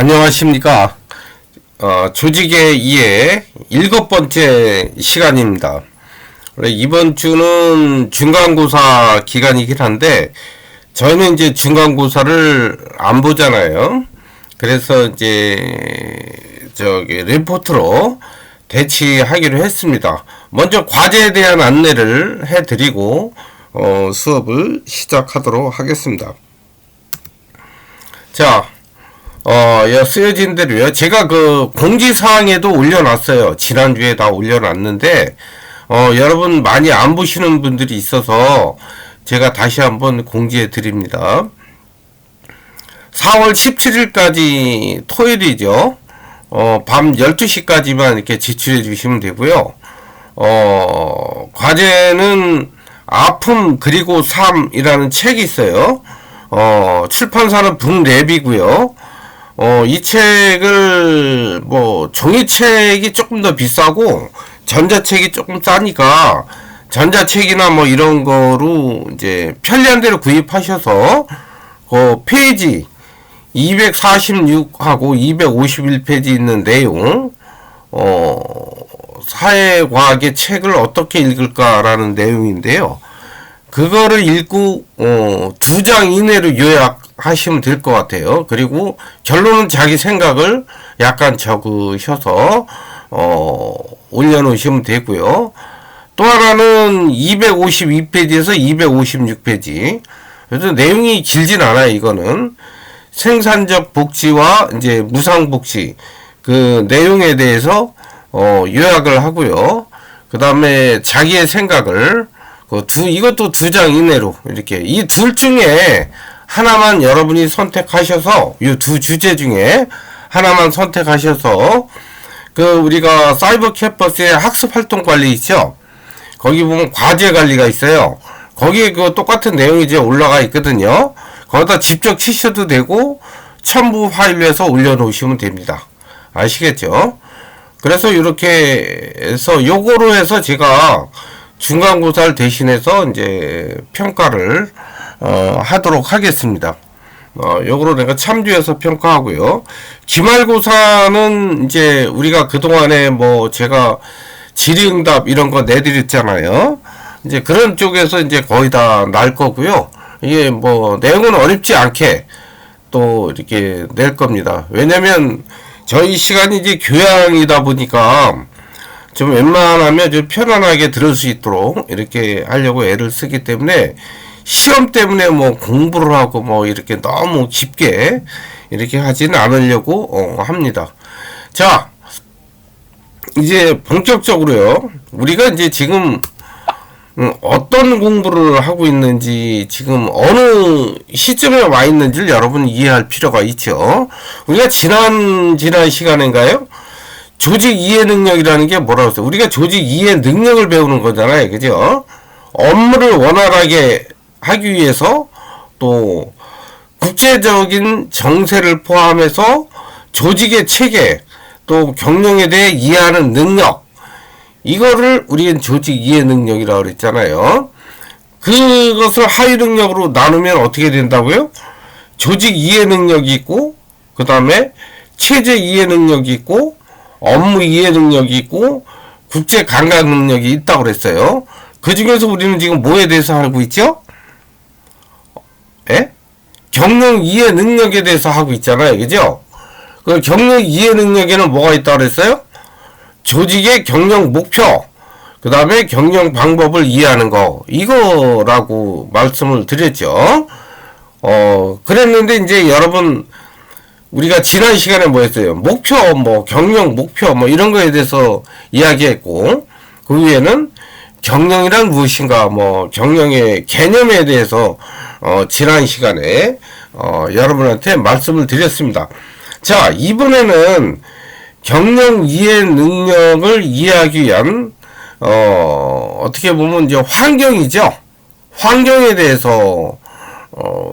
안녕하십니까. 조직의 이해 7번째 시간입니다. 이번 주는 중간고사 기간이긴 한데, 저희는 이제 중간고사를 안 보잖아요. 그래서 이제, 리포트로 대치하기로 했습니다. 먼저 과제에 대한 안내를 해드리고, 수업을 시작하도록 하겠습니다. 자, 쓰여진 대로요. 제가 그 공지사항에도 올려놨어요. 지난주에 다 올려놨는데, 여러분 많이 안 보시는 분들이 있어서 제가 다시 한번 공지해 드립니다. 4월 17일까지 토요일이죠. 밤 12시까지만 이렇게 제출해 주시면 되고요. 과제는 아픔 그리고 삶이라는 책이 있어요. 출판사는 북랩이고요. 이 책을 종이책이 조금 더 비싸고 전자책이 조금 싸니까 전자책이나 이런 거로 이제 편리한 대로 구입하셔서 페이지 246하고 251페이지 있는 내용, 사회과학의 책을 어떻게 읽을까라는 내용인데요. 그거를 읽고 2장 이내로 요약하시면 될 것 같아요. 그리고 결론은 자기 생각을 약간 적으셔서 올려놓으시면 되고요. 또 하나는 252페이지에서 256페이지. 그래서 내용이 길진 않아요. 이거는 생산적 복지와 이제 무상 복지 그 내용에 대해서 요약을 하고요. 그 다음에 자기의 생각을 이것도 2장 이내로 이렇게 이 둘 중에 하나만 여러분이 선택하셔서 이 두 주제 중에 하나만 선택하셔서 우리가 사이버 캠퍼스의 학습 활동 관리 있죠. 거기 보면 과제 관리가 있어요. 거기에 똑같은 내용이 이제 올라가 있거든요. 거기다 직접 치셔도 되고 첨부 파일로 해서 올려놓으시면 됩니다. 아시겠죠? 그래서 이렇게 해서 요거로 해서 제가 중간고사를 대신해서 이제 평가를 하도록 하겠습니다. 요거로 내가 참조해서 평가하고요. 기말고사는 이제 우리가 그동안에 제가 질의응답 이런 거 내드렸잖아요. 이제 그런 쪽에서 이제 거의 다 날 거고요. 이게 내용은 어렵지 않게 또 이렇게 낼 겁니다. 왜냐면 저희 시간이 이제 교양이다 보니까 좀 웬만하면 좀 편안하게 들을 수 있도록 이렇게 하려고 애를 쓰기 때문에 시험 때문에 공부를 하고 이렇게 너무 깊게 이렇게 하지는 않으려고 합니다. 자, 이제 본격적으로요. 우리가 이제 지금 어떤 공부를 하고 있는지 지금 어느 시점에 와 있는지를 여러분 이해할 필요가 있죠. 우리가 지난 시간인가요? 조직 이해 능력이라는 게 뭐라고 했어요? 우리가 조직 이해 능력을 배우는 거잖아요. 그죠? 업무를 원활하게 하기 위해서 또 국제적인 정세를 포함해서 조직의 체계 또 경영에 대해 이해하는 능력, 이거를 우리는 조직 이해 능력이라고 그랬잖아요. 그것을 하위 능력으로 나누면 어떻게 된다고요? 조직 이해 능력이 있고 그 다음에 체제 이해 능력이 있고 업무 이해 능력이 있고 국제 감각 능력이 있다고 그랬어요. 그 중에서 우리는 지금 뭐에 대해서 하고 있죠? 경영 이해 능력에 대해서 하고 있잖아요. 그죠? 그 경영 이해 능력에는 뭐가 있다고 그랬어요? 조직의 경영 목표, 그 다음에 경영 방법을 이해하는 거, 이거라고 말씀을 드렸죠. 그랬는데 이제 여러분 우리가 지난 시간에 뭐 했어요? 목표, 경영 목표, 이런 거에 대해서 이야기했고, 그 위에는 경영이란 무엇인가, 경영의 개념에 대해서, 지난 시간에, 여러분한테 말씀을 드렸습니다. 자, 이번에는 경영 이해 능력을 이해하기 위한, 어떻게 보면 이제 환경이죠. 환경에 대해서,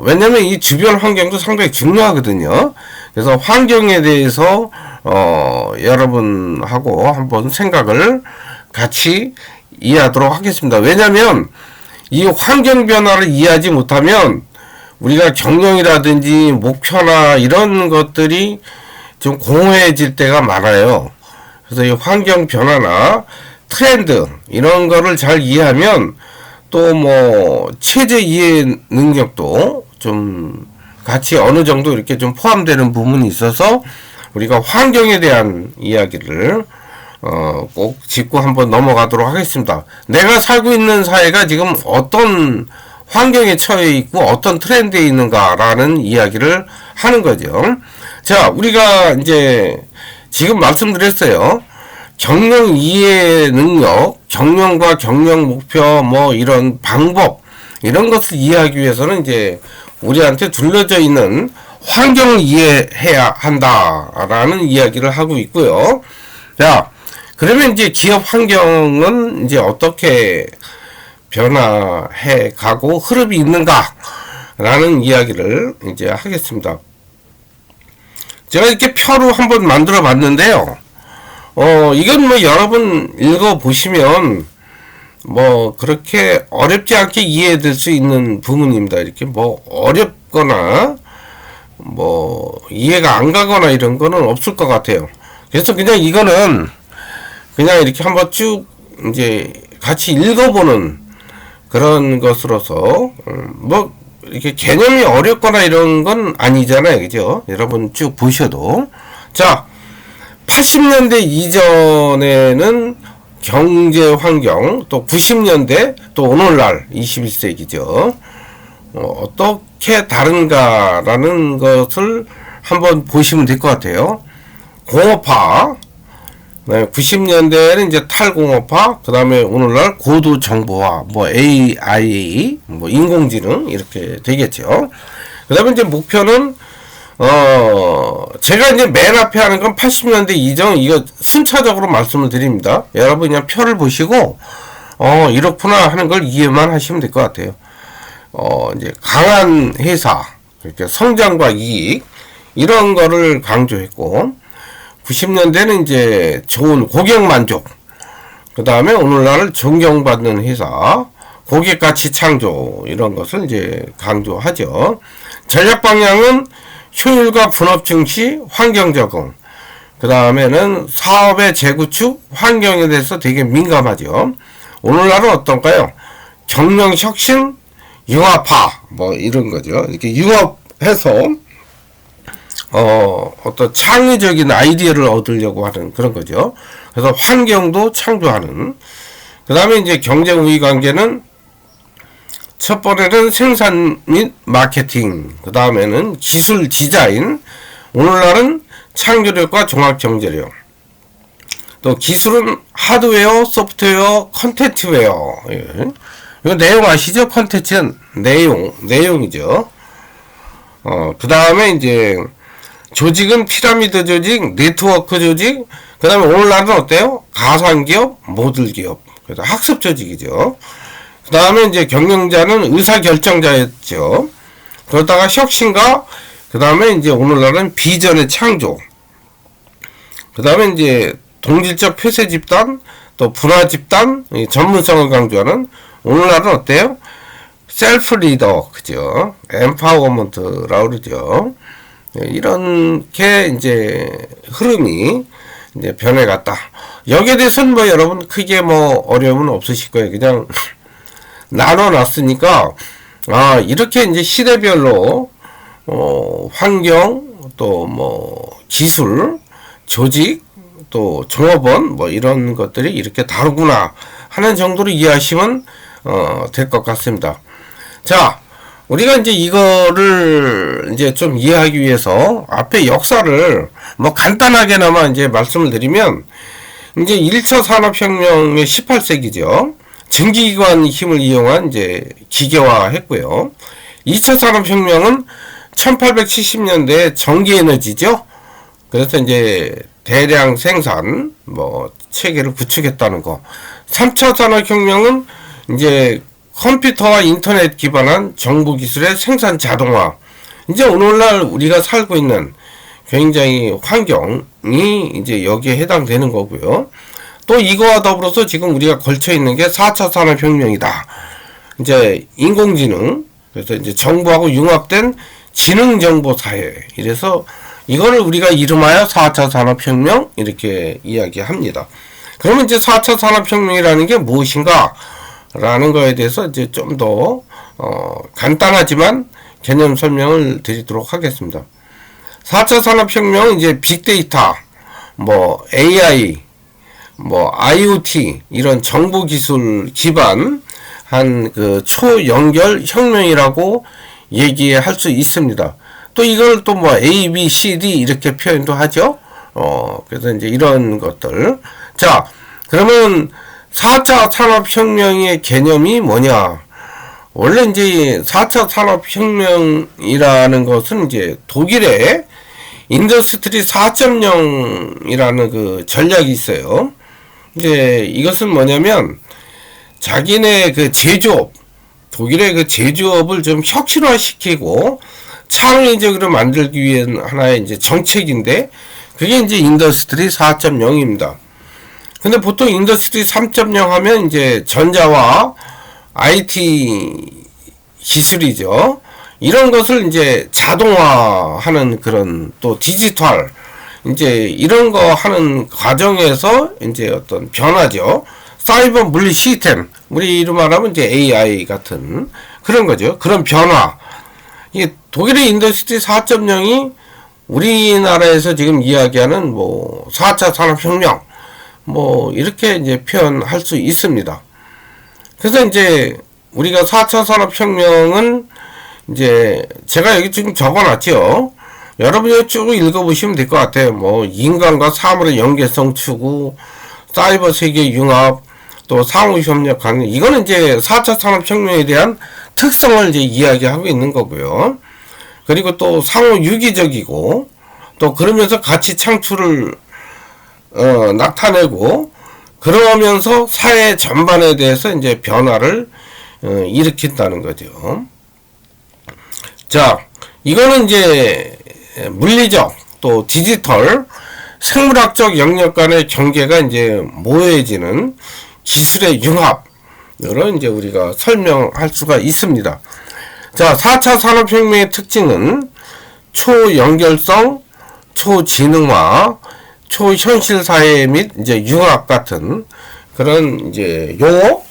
왜냐면 이 주변 환경도 상당히 중요하거든요. 그래서 환경에 대해서 여러분하고 한번 생각을 같이 이해하도록 하겠습니다. 왜냐면 이 환경 변화를 이해하지 못하면 우리가 경영이라든지 목표나 이런 것들이 좀 공허해질 때가 많아요. 그래서 이 환경 변화나 트렌드 이런 거를 잘 이해하면 또 뭐 체제 이해 능력도 좀 같이 어느 정도 이렇게 좀 포함되는 부분이 있어서 우리가 환경에 대한 이야기를 꼭 짚고 한번 넘어가도록 하겠습니다. 내가 살고 있는 사회가 지금 어떤 환경에 처해 있고 어떤 트렌드에 있는가라는 이야기를 하는 거죠. 자, 우리가 이제 지금 말씀드렸어요. 경영 이해 능력, 경영과 경영 목표, 뭐 이런 방법, 이런 것을 이해하기 위해서는 이제 우리한테 둘러져 있는 환경을 이해해야 한다라는 이야기를 하고 있고요. 자, 그러면 이제 기업 환경은 이제 어떻게 변화해 가고 흐름이 있는가라는 이야기를 이제 하겠습니다. 제가 이렇게 표로 한번 만들어 봤는데요. 이건 뭐 여러분 읽어보시면 뭐 그렇게 어렵지 않게 이해될 수 있는 부분입니다. 이렇게 뭐 어렵거나 뭐 이해가 안 가거나 이런 거는 없을 것 같아요. 그래서 그냥 이거는 그냥 이렇게 한번 쭉 이제 같이 읽어보는 그런 것으로서 뭐 이렇게 개념이 어렵거나 이런 건 아니잖아요. 그죠? 여러분 쭉 보셔도. 자, 80년대 이전에는 경제 환경, 또 90년대, 또 오늘날 21세기죠. 어떻게 다른가라는 것을 한번 보시면 될 것 같아요. 공업화, 네, 90년대에는 이제 탈공업화, 그 다음에 오늘날 고도정보화, 뭐 AI, 뭐 인공지능 이렇게 되겠죠. 그 다음에 이제 목표는 제가 이제 맨 앞에 하는 건 80년대 이전, 이거 순차적으로 말씀을 드립니다. 여러분 그냥 표를 보시고 이렇구나 하는 걸 이해만 하시면 될 것 같아요. 이제 강한 회사, 이렇게 성장과 이익 이런 거를 강조했고, 90년대는 이제 좋은 고객 만족, 그 다음에 오늘날을 존경받는 회사, 고객 가치 창조 이런 것을 이제 강조하죠. 전략 방향은 효율과 분업 증시, 환경 적응. 그 다음에는 사업의 재구축, 환경에 대해서 되게 민감하죠. 오늘날은 어떤가요? 경영 혁신, 융합화, 뭐 이런 거죠. 이렇게 융합해서 어떤 창의적인 아이디어를 얻으려고 하는 그런 거죠. 그래서 환경도 창조하는. 그 다음에 이제 경쟁 우위 관계는 첫 번째는 생산 및 마케팅, 그 다음에는 기술 디자인, 오늘날은 창조력과 종합 경제력, 또 기술은 하드웨어, 소프트웨어, 컨텐츠웨어. 이거 내용 아시죠? 컨텐츠는 내용이죠. 그 다음에 이제 조직은 피라미드 조직, 네트워크 조직, 그 다음에 오늘날은 어때요? 가상기업, 모듈기업, 그래서 학습 조직이죠. 그 다음에 이제 경영자는 의사결정자였죠. 그러다가 혁신가, 그 다음에 이제 오늘날은 비전의 창조, 그 다음에 이제 동질적 폐쇄 집단, 또 분화 집단, 전문성을 강조하는, 오늘날은 어때요? 셀프 리더, 그죠? 엠파워먼트라고 그러죠. 이렇게 이제 흐름이 이제 변해갔다. 여기에 대해서는 뭐 여러분 크게 뭐 어려움은 없으실 거예요. 그냥 나눠놨으니까, 이렇게 이제 시대별로, 환경, 또 뭐, 기술, 조직, 또 종업원, 뭐 이런 것들이 이렇게 다르구나 하는 정도로 이해하시면, 될 것 같습니다. 자, 우리가 이제 이거를 이제 좀 이해하기 위해서 앞에 역사를 뭐 간단하게나마 이제 말씀을 드리면, 이제 1차 산업혁명의 18세기죠. 증기기관 힘을 이용한 이제 기계화 했고요. 2차 산업혁명은 1870년대 전기에너지죠. 그래서 이제 대량 생산 뭐 체계를 구축했다는 거. 3차 산업혁명은 이제 컴퓨터와 인터넷 기반한 정보 기술의 생산 자동화. 이제 오늘날 우리가 살고 있는 굉장히 환경이 이제 여기에 해당되는 거고요. 또 이거와 더불어서 지금 우리가 걸쳐 있는 게 4차 산업혁명이다. 이제 인공지능, 그래서 이제 정보하고 융합된 지능정보 사회. 이래서 이거를 우리가 이름하여 4차 산업혁명 이렇게 이야기합니다. 그러면 이제 4차 산업혁명이라는 게 무엇인가 라는 거에 대해서 이제 좀 더 간단하지만 개념 설명을 드리도록 하겠습니다. 4차 산업혁명은 이제 빅데이터, 뭐 AI, 뭐 IoT 이런 정보기술 기반 한 그 초연결 혁명이라고 얘기할 수 있습니다. 또 이걸 또 뭐 A, B, C, D 이렇게 표현도 하죠. 그래서 이제 이런 것들. 자, 그러면 4차 산업혁명의 개념이 뭐냐? 원래 이제 4차 산업혁명이라는 것은 이제 독일의 인더스트리 4.0이라는 그 전략이 있어요. 이제 이것은 뭐냐면 자기네 그 제조업, 독일의 그 제조업을 좀 혁신화시키고 창의적으로 만들기 위한 하나의 이제 정책인데 그게 이제 인더스트리 4.0입니다. 근데 보통 인더스트리 3.0 하면 이제 전자와 IT 기술이죠. 이런 것을 이제 자동화하는 그런 또 디지털 이제 이런 거 하는 과정에서 이제 어떤 변화죠. 사이버 물리 시스템, 우리 이름 말하면 이제 AI 같은 그런 거죠. 그런 변화. 이게 독일의 인더스트리 4.0이 우리나라에서 지금 이야기하는 뭐 4차 산업혁명 뭐 이렇게 이제 표현할 수 있습니다. 그래서 이제 우리가 4차 산업혁명은 이제 제가 여기 지금 적어놨죠. 여러분이 쭉 읽어보시면 될 것 같아요. 뭐 인간과 사물의 연계성 추구, 사이버 세계 융합, 또 상호협력 가능. 이거는 이제 4차 산업혁명에 대한 특성을 이제 이야기하고 있는 거고요. 그리고 또 상호 유기적이고 또 그러면서 가치 창출을 나타내고 그러면서 사회 전반에 대해서 이제 변화를 일으킨다는 거죠. 자, 이거는 이제 물리적 또 디지털 생물학적 영역 간의 경계가 이제 모호해지는 기술의 융합으로 이제 우리가 설명할 수가 있습니다. 자, 4차 산업혁명의 특징은 초연결성, 초지능화, 초현실사회 및 이제 융합 같은 그런 이제 용어,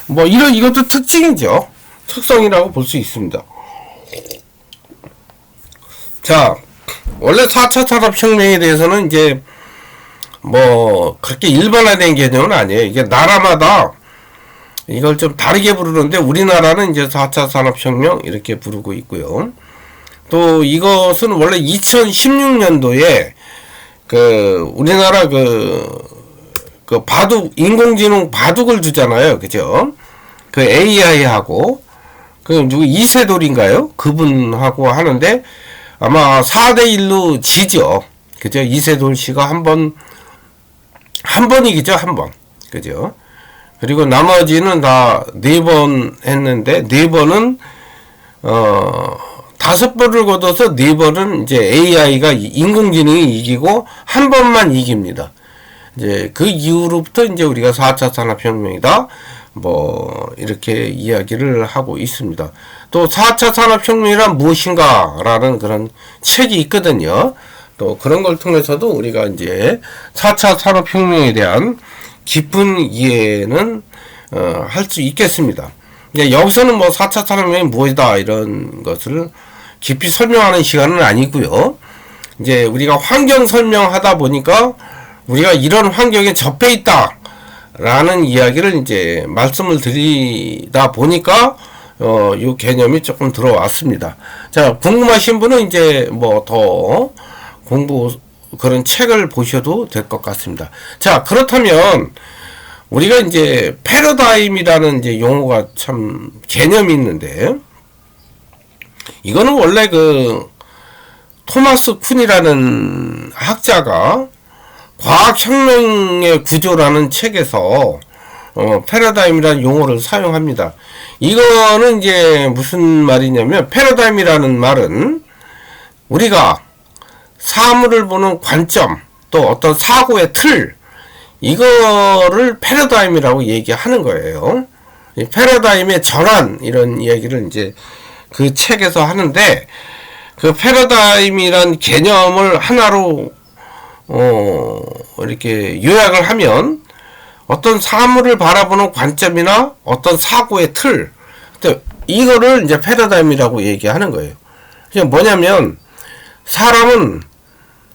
뭐 이것도 특징이죠. 특성이라고 볼 수 있습니다. 자, 원래 4차 산업혁명에 대해서는 이제 뭐 그렇게 일반화된 개념은 아니에요. 이게 나라마다 이걸 좀 다르게 부르는데 우리나라는 이제 4차 산업혁명 이렇게 부르고 있고요. 또 이것은 원래 2016년도에 그 우리나라 그 바둑 인공지능 바둑을 두잖아요. 그죠? 그 AI하고 그 누구 이세돌인가요? 그분하고 하는데 아마 4대1로 지죠. 그죠? 이세돌 씨가 한 번 이기죠. 한 번. 그죠? 그리고 나머지는 다 4번 했는데 4번은 5번을 거둬서 4번은 이제 AI가 인공지능이 이기고 한 번만 이깁니다. 이제 그 이후로부터 이제 우리가 4차 산업혁명이다. 뭐 이렇게 이야기를 하고 있습니다. 또 4차 산업혁명이란 무엇인가라는 그런 책이 있거든요. 또 그런 걸 통해서도 우리가 이제 4차 산업혁명에 대한 깊은 이해는 할 수 있겠습니다. 이제 여기서는 뭐 4차 산업혁명이 무엇이다 이런 것을 깊이 설명하는 시간은 아니고요. 이제 우리가 환경 설명하다 보니까 우리가 이런 환경에 접해 있다 라는 이야기를 이제 말씀을 드리다 보니까 요 개념이 조금 들어왔습니다. 자, 궁금하신 분은 이제 뭐 더 그런 책을 보셔도 될 것 같습니다. 자, 그렇다면 우리가 이제 패러다임이라는 이제 용어가 참 개념이 있는데 이거는 원래 그 토마스 쿤이라는 학자가 과학혁명의 구조라는 책에서 패러다임이라는 용어를 사용합니다. 이거는 이제 무슨 말이냐면 패러다임이라는 말은 우리가 사물을 보는 관점 또 어떤 사고의 틀 이거를 패러다임이라고 얘기하는 거예요. 이 패러다임의 전환 이런 이야기를 이제 그 책에서 하는데 그 패러다임이란 개념을 하나로 이렇게 요약을 하면 어떤 사물을 바라보는 관점이나 어떤 사고의 틀, 이거를 이제 패러다임이라고 얘기하는 거예요. 그게 뭐냐면 사람은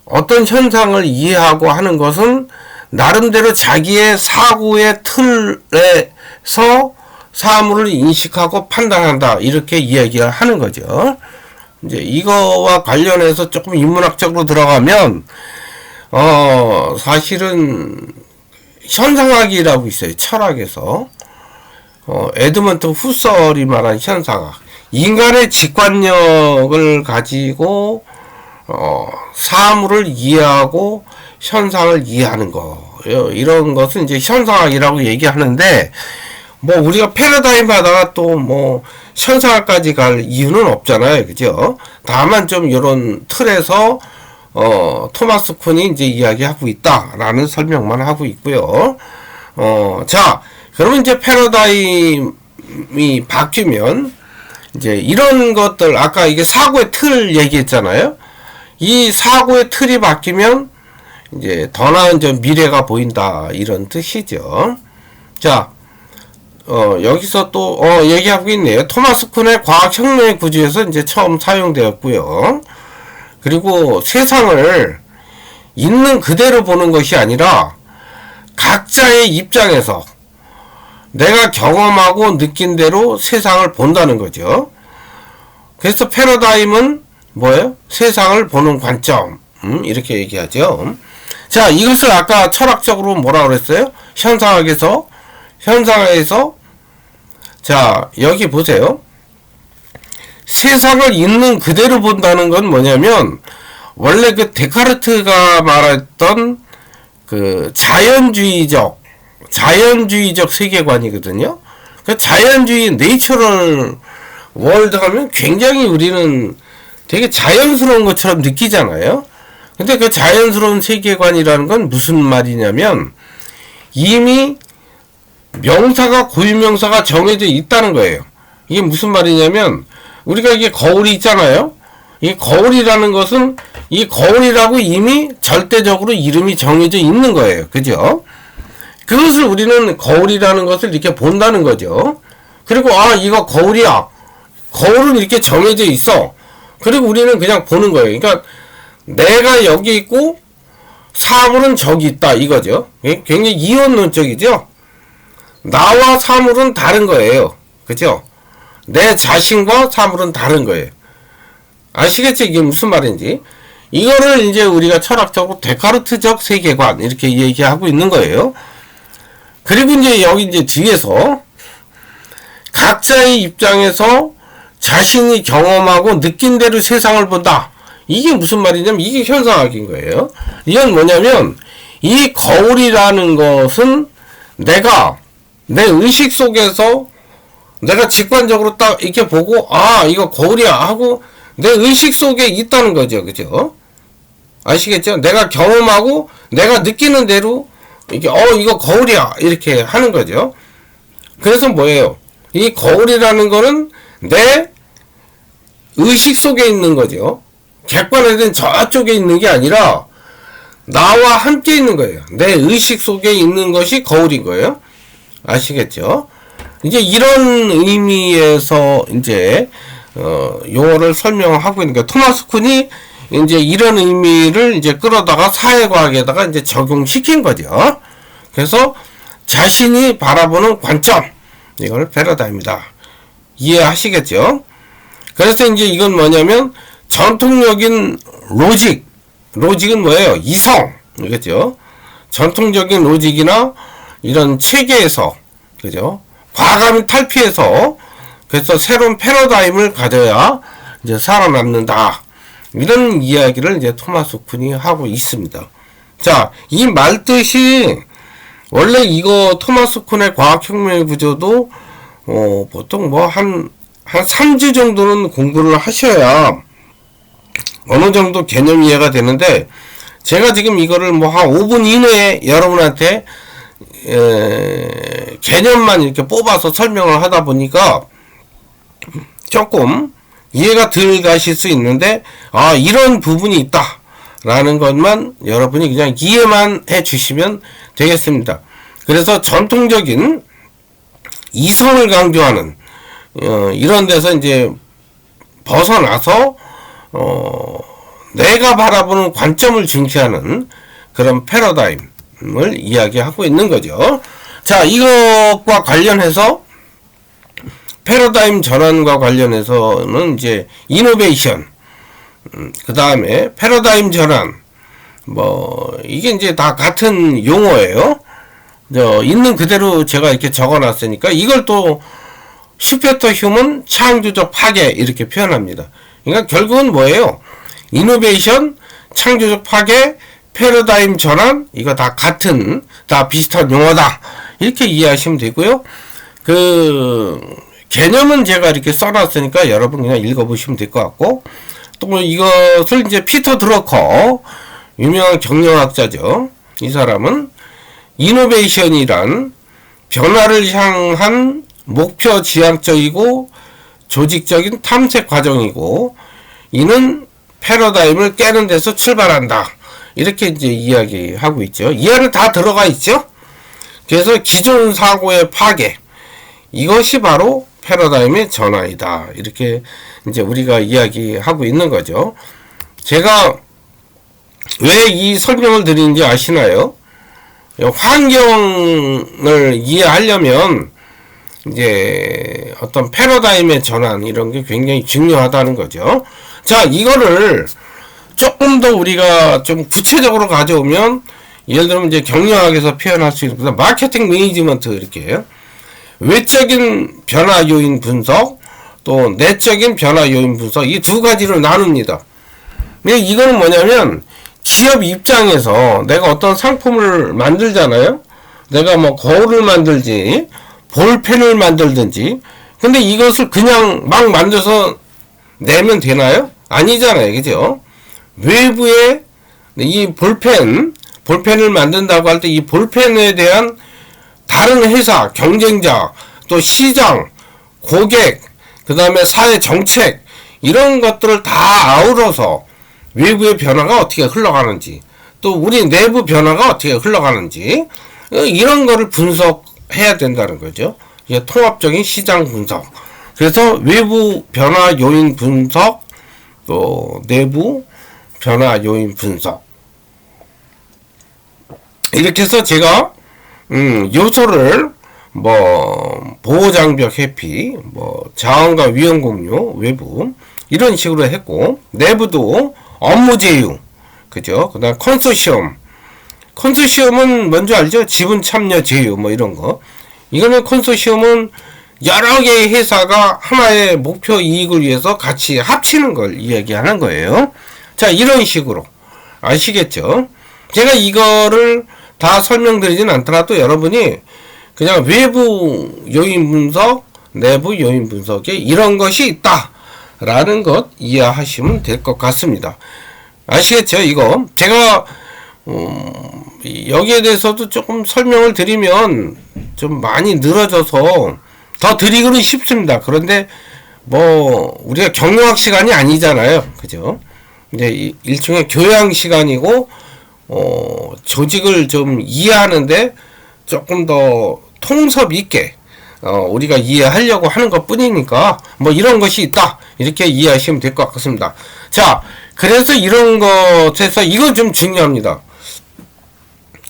어떤 현상을 이해하고 하는 것은 나름대로 자기의 사고의 틀에서 사물을 인식하고 판단한다, 이렇게 이야기를 하는 거죠. 이제 이거와 관련해서 조금 인문학적으로 들어가면 사실은 현상학이라고 있어요. 철학에서 에드먼트 후설이 말한 현상학, 인간의 직관력을 가지고 사물을 이해하고 현상을 이해하는 거, 이런 것은 이제 현상학이라고 얘기하는데, 뭐 우리가 패러다임 하다가 또 뭐 현상학까지 갈 이유는 없잖아요, 그죠? 다만 좀 이런 틀에서 토마스 쿤이 이제 이야기하고 있다라는 설명만 하고 있고요. 자, 그러면 이제 패러다임이 바뀌면 이제 이런 것들, 아까 이게 사고의 틀 얘기했잖아요. 이 사고의 틀이 바뀌면 이제 더 나은 좀 미래가 보인다, 이런 뜻이죠. 자, 여기서 또 얘기하고 있네요. 토마스 쿤의 과학혁명의 구조에서 이제 처음 사용되었고요. 그리고 세상을 있는 그대로 보는 것이 아니라 각자의 입장에서 내가 경험하고 느낀 대로 세상을 본다는 거죠. 그래서 패러다임은 뭐예요? 세상을 보는 관점, 이렇게 얘기하죠. 자, 이것을 아까 철학적으로 뭐라 그랬어요? 현상학에서 자, 여기 보세요. 세상을 있는 그대로 본다는 건 뭐냐면, 원래 그 데카르트가 말했던 그 자연주의적 세계관이거든요. 그 자연주의 내추럴 월드 하면 굉장히 우리는 되게 자연스러운 것처럼 느끼잖아요. 근데 그 자연스러운 세계관이라는 건 무슨 말이냐면, 이미 명사가 고유명사가 정해져 있다는 거예요. 이게 무슨 말이냐면, 우리가 이게 거울이 있잖아요. 이 거울이라는 것은 이 거울이라고 이미 절대적으로 이름이 정해져 있는 거예요. 그죠? 그것을 우리는 거울이라는 것을 이렇게 본다는 거죠. 그리고 이거 거울이야. 거울은 이렇게 정해져 있어. 그리고 우리는 그냥 보는 거예요. 그러니까 내가 여기 있고 사물은 저기 있다, 이거죠. 굉장히 이원론적이죠. 나와 사물은 다른 거예요. 그죠? 내 자신과 사물은 다른 거예요. 아시겠죠? 이게 무슨 말인지. 이거를 이제 우리가 철학적으로 데카르트적 세계관, 이렇게 얘기하고 있는 거예요. 그리고 이제 여기 이제 뒤에서 각자의 입장에서 자신이 경험하고 느낀 대로 세상을 본다. 이게 무슨 말이냐면 이게 현상학인 거예요. 이건 뭐냐면 이 거울이라는 것은 내가 내 의식 속에서 내가 직관적으로 딱 이렇게 보고 이거 거울이야 하고 내 의식 속에 있다는 거죠. 그죠? 아시겠죠? 내가 경험하고 내가 느끼는 대로 이게 이거 거울이야 이렇게 하는 거죠. 그래서 뭐예요? 이 거울이라는 거는 내 의식 속에 있는 거죠. 객관화된 저쪽에 있는 게 아니라 나와 함께 있는 거예요. 내 의식 속에 있는 것이 거울인 거예요. 아시겠죠? 이제 이런 의미에서 이제 용어를 설명하고 있는 거예요. 토마스 쿤이 이제 이런 의미를 이제 끌어다가 사회과학에다가 이제 적용시킨 거죠. 그래서 자신이 바라보는 관점, 이걸 패러다임이다. 이해하시겠죠? 그래서 이제 이건 뭐냐면 전통적인 로직은 뭐예요? 이성, 그죠? 전통적인 로직이나 이런 체계에서, 그죠? 과감히 탈피해서, 그래서 새로운 패러다임을 가져야 이제 살아남는다. 이런 이야기를 이제 토마스 쿤이 하고 있습니다. 자, 이 말뜻이 원래 이거 토마스 쿤의 과학혁명의 구조도 보통 뭐 한 3주 정도는 공부를 하셔야 어느 정도 개념 이해가 되는데, 제가 지금 이거를 뭐 한 5분 이내에 여러분한테 개념만 이렇게 뽑아서 설명을 하다 보니까 조금 이해가 덜 가실 수 있는데, 아, 이런 부분이 있다 라는 것만 여러분이 그냥 이해만 해 주시면 되겠습니다. 그래서 전통적인 이성을 강조하는 이런 데서 이제 벗어나서 내가 바라보는 관점을 중시하는 그런 패러다임을 이야기하고 있는 거죠. 자, 이것과 관련해서 패러다임 전환과 관련해서는 이제 이노베이션, 그 다음에 패러다임 전환, 이게 이제 다 같은 용어예요. 있는 그대로 제가 이렇게 적어 놨으니까 이걸 또 슈페터 휴먼 창조적 파괴 이렇게 표현합니다. 그러니까 결국은 뭐예요? 이노베이션, 창조적 파괴, 패러다임 전환, 이거 다 같은, 다 비슷한 용어다. 이렇게 이해하시면 되고요. 개념은 제가 이렇게 써놨으니까 여러분 그냥 읽어보시면 될 것 같고, 또 이것을 이제 피터 드러커, 유명한 경영학자죠. 이 사람은 이노베이션이란 변화를 향한 목표 지향적이고 조직적인 탐색 과정이고, 이는 패러다임을 깨는 데서 출발한다. 이렇게 이제 이야기하고 있죠. 이 안에 다 들어가 있죠. 그래서 기존 사고의 파괴, 이것이 바로 패러다임의 전환이다. 이렇게 이제 우리가 이야기하고 있는 거죠. 제가 왜 이 설명을 드리는지 아시나요? 환경을 이해하려면 이제 어떤 패러다임의 전환 이런 게 굉장히 중요하다는 거죠. 자, 이거를 조금 더 우리가 좀 구체적으로 가져오면, 예를 들면 이제 경영학에서 표현할 수 있는 마케팅 매니지먼트, 이렇게 외적인 변화 요인 분석, 또 내적인 변화 요인 분석, 이 두 가지로 나눕니다. 근데 이거는 뭐냐면 기업 입장에서 내가 어떤 상품을 만들잖아요. 내가 뭐 거울을 만들지 볼펜을 만들든지, 근데 이것을 그냥 막 만들어서 내면 되나요? 아니잖아요. 그죠? 외부에 이 볼펜을 만든다고 할 때 이 볼펜에 대한 다른 회사, 경쟁자, 또 시장, 고객, 그 다음에 사회 정책, 이런 것들을 다 아우러서 외부의 변화가 어떻게 흘러가는지, 또 우리 내부 변화가 어떻게 흘러가는지, 이런 거를 분석해야 된다는 거죠. 이게 통합적인 시장 분석. 그래서 외부 변화 요인 분석, 또 내부 변화 요인 분석. 이렇게 해서 제가 요소를 보호장벽 회피, 자원과 위험 공유, 외부 이런 식으로 했고, 내부도 업무 제휴, 그죠? 그 다음 컨소시엄은 뭔지 알죠? 지분 참여 제휴 이런 거. 이거는 컨소시엄은 여러 개의 회사가 하나의 목표 이익을 위해서 같이 합치는 걸 이야기하는 거예요. 자, 이런 식으로 아시겠죠? 제가 이거를 다 설명드리진 않더라도 여러분이 그냥 외부 요인 분석, 내부 요인 분석에 이런 것이 있다 라는 것 이해하시면 될 것 같습니다. 아시겠죠? 이거 제가 여기에 대해서도 조금 설명을 드리면 좀 많이 늘어져서 더 드리기는 쉽습니다. 그런데 우리가 경영학 시간이 아니잖아요. 그죠? 이제 일종의 교양 시간이고, 조직을 좀 이해하는데 조금 더 통섭 있게 우리가 이해하려고 하는 것 뿐이니까 이런 것이 있다 이렇게 이해하시면 될 것 같습니다. 자, 그래서 이런 것에서 이거 좀 중요합니다.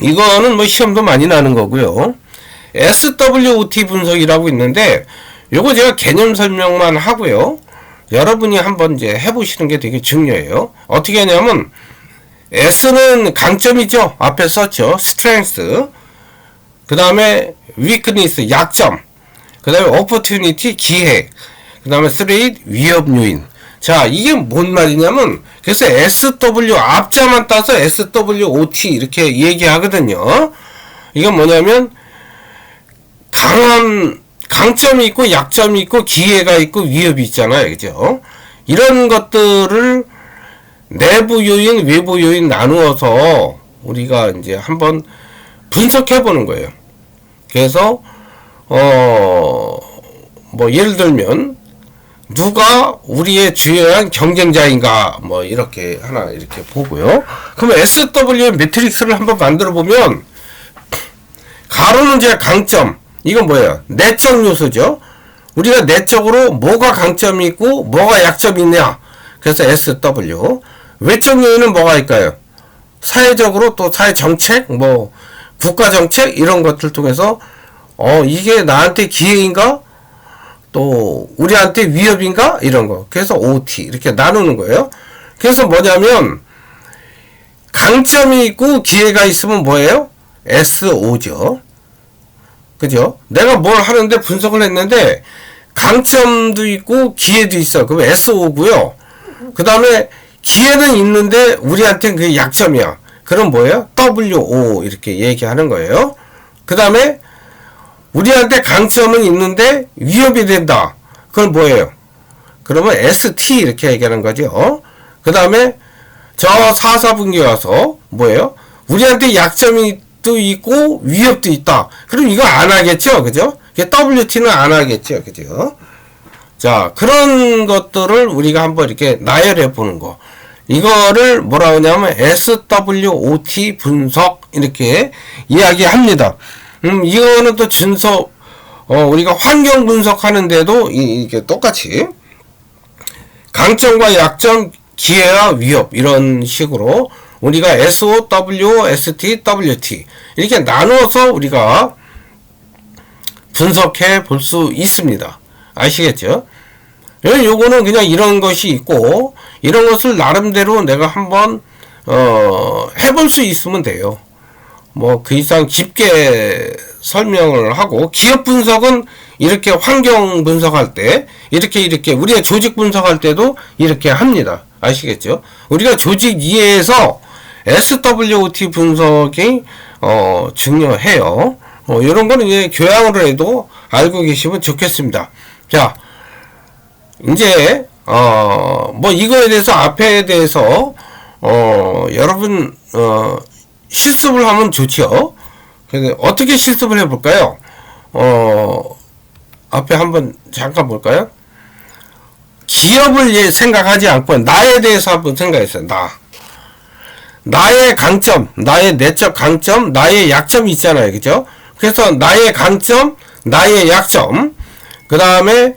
이거는 시험도 많이 나는 거고요. SWOT 분석이라고 있는데 요거 제가 개념 설명만 하고요. 여러분이 한번 이제 해보시는 게 되게 중요해요. 어떻게 하냐면 S는 강점이죠. 앞에 썼죠. strength. 그 다음에 weakness, 약점. 그 다음에 opportunity, 기회. 그 다음에 threat, 위협 요인. 자, 이게 뭔 말이냐면, 그래서 SW 앞자만 따서 SWOT 이렇게 얘기하거든요. 이건 뭐냐면, 강점이 있고, 약점이 있고, 기회가 있고, 위협이 있잖아요. 그죠? 이런 것들을 내부 요인, 외부 요인 나누어서 우리가 이제 한번 분석해 보는 거예요. 그래서, 예를 들면, 누가 우리의 주요한 경쟁자인가 뭐 이렇게 하나 이렇게 보고요. 그럼 SW 매트릭스를 한번 만들어 보면 가로는 제 강점, 이건 뭐예요? 내적 요소죠. 우리가 내적으로 뭐가 강점이 있고 뭐가 약점이 있냐. 그래서 SW. 외적 요인은 뭐가 있을까요? 사회적으로 또 사회 정책, 뭐 국가 정책 이런 것들 통해서 이게 나한테 기회인가? 또 우리한테 위협인가? 이런 거. 그래서 OT 이렇게 나누는 거예요. 그래서 뭐냐면 강점이 있고 기회가 있으면 뭐예요? SO죠. 그죠? 내가 뭘 하는데 분석을 했는데 강점도 있고 기회도 있어. 그럼 SO고요. 그 다음에 기회는 있는데 우리한테는 그게 약점이야. 그럼 뭐예요? WO 이렇게 얘기하는 거예요. 그 다음에 우리한테 강점은 있는데 위협이 된다. 그건 뭐예요? 그러면 ST 이렇게 얘기하는 거죠. 그 다음에 저 4분기에 와서 뭐예요? 우리한테 약점이 또 있고 위협도 있다. 그럼 이거 안 하겠죠? 그죠? WT는 안 하겠죠? 그죠? 자, 그런 것들을 우리가 한번 이렇게 나열해 보는 거. 이거를 뭐라 하냐면 SWOT 분석 이렇게 이야기합니다. 이거는 또 준서 우리가 환경 분석하는데도 이게 똑같이 강점과 약점, 기회와 위협 이런 식으로 우리가 SOW, ST, WT 이렇게 나누어서 우리가 분석해 볼 수 있습니다. 아시겠죠? 요거는 그냥 이런 것이 있고 이런 것을 나름대로 내가 한번 해볼 수 있으면 돼요. 뭐 그 이상 깊게 설명을 하고 기업 분석은 이렇게 환경 분석할 때 이렇게 우리가 조직 분석할 때도 이렇게 합니다. 아시겠죠? 우리가 조직 이해에서 SWOT 분석이 중요해요. 이런 거는 이제 교양으로 해도 알고 계시면 좋겠습니다. 자, 이제 뭐 이거에 대해서 앞에 대해서 여러분 실습을 하면 좋죠. 그래서 어떻게 실습을 해볼까요? 앞에 한번 잠깐 볼까요? 기업을 생각하지 않고 나에 대해서 한번 생각했어요. 나의 강점, 나의 내적 강점, 나의 약점이 있잖아요. 그죠? 그래서 나의 강점, 나의 약점, 그 다음에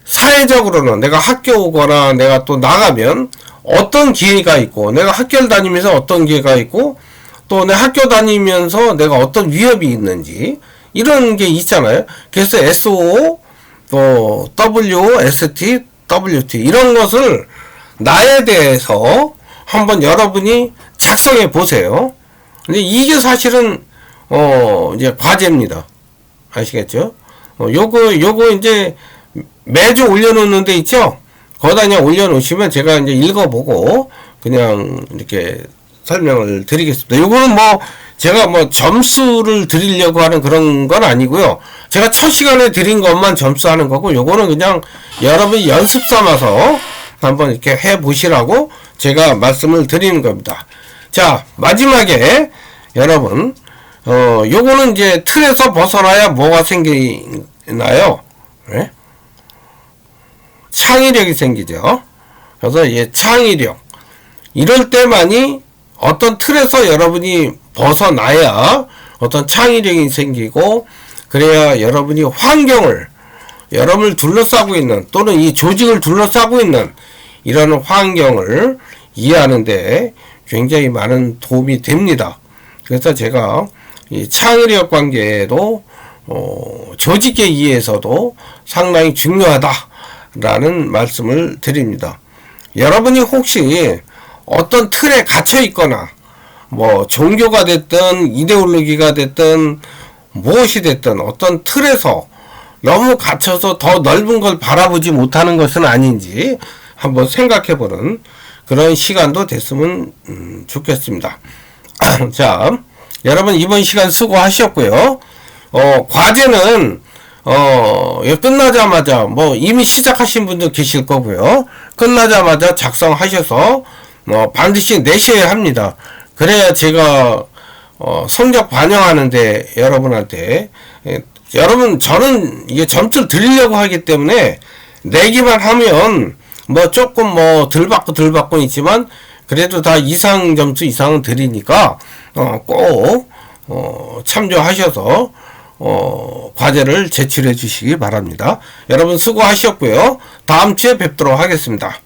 사회적으로는 내가 학교 오거나 내가 또 나가면 어떤 기회가 있고, 내가 학교를 다니면서 어떤 기회가 있고, 또 내 학교 다니면서 내가 어떤 위협이 있는지, 이런 게 있잖아요. 그래서 SO, 또 W, ST, WT, 이런 것을 나에 대해서 한번 여러분이 작성해 보세요. 근데 이게 사실은, 이제 과제입니다. 아시겠죠? 요거 이제 매주 올려놓는 데 있죠? 거기다 그냥 올려놓으시면 제가 이제 읽어보고 그냥 이렇게 설명을 드리겠습니다. 요거는 뭐 제가 뭐 점수를 드리려고 하는 그런 건 아니고요. 제가 첫 시간에 드린 것만 점수하는 거고, 요거는 그냥 여러분이 연습 삼아서 한번 이렇게 해 보시라고 제가 말씀을 드리는 겁니다. 자, 마지막에 여러분, 요거는 이제 틀에서 벗어나야 뭐가 생기나요? 네? 창의력이 생기죠. 그래서 창의력. 이럴 때만이 어떤 틀에서 여러분이 벗어나야 어떤 창의력이 생기고, 그래야 여러분이 환경을, 여러분을 둘러싸고 있는, 또는 이 조직을 둘러싸고 있는 이런 환경을 이해하는데 굉장히 많은 도움이 됩니다. 그래서 제가 이 창의력 관계도 조직의 이해에서도 상당히 중요하다라는 말씀을 드립니다. 여러분이 혹시 어떤 틀에 갇혀 있거나 뭐 종교가 됐든 이데올로기가 됐든 무엇이 됐든 어떤 틀에서 너무 갇혀서 더 넓은 걸 바라보지 못하는 것은 아닌지 한번 생각해보는 그런 시간도 됐으면 좋겠습니다. 자, 여러분 이번 시간 수고하셨고요. 과제는 끝나자마자 뭐 이미 시작하신 분도 계실 거고요. 끝나자마자 작성하셔서 반드시 내셔야 합니다. 그래야 제가 성적 반영하는데 여러분한테, 여러분 저는 이게 점수를 드리려고 하기 때문에 내기만 하면 뭐 조금 뭐 덜 받고는 있지만 그래도 다 이상 점수 이상은 드리니까 꼭 참조하셔서 과제를 제출해 주시기 바랍니다. 여러분 수고하셨고요. 다음 주에 뵙도록 하겠습니다.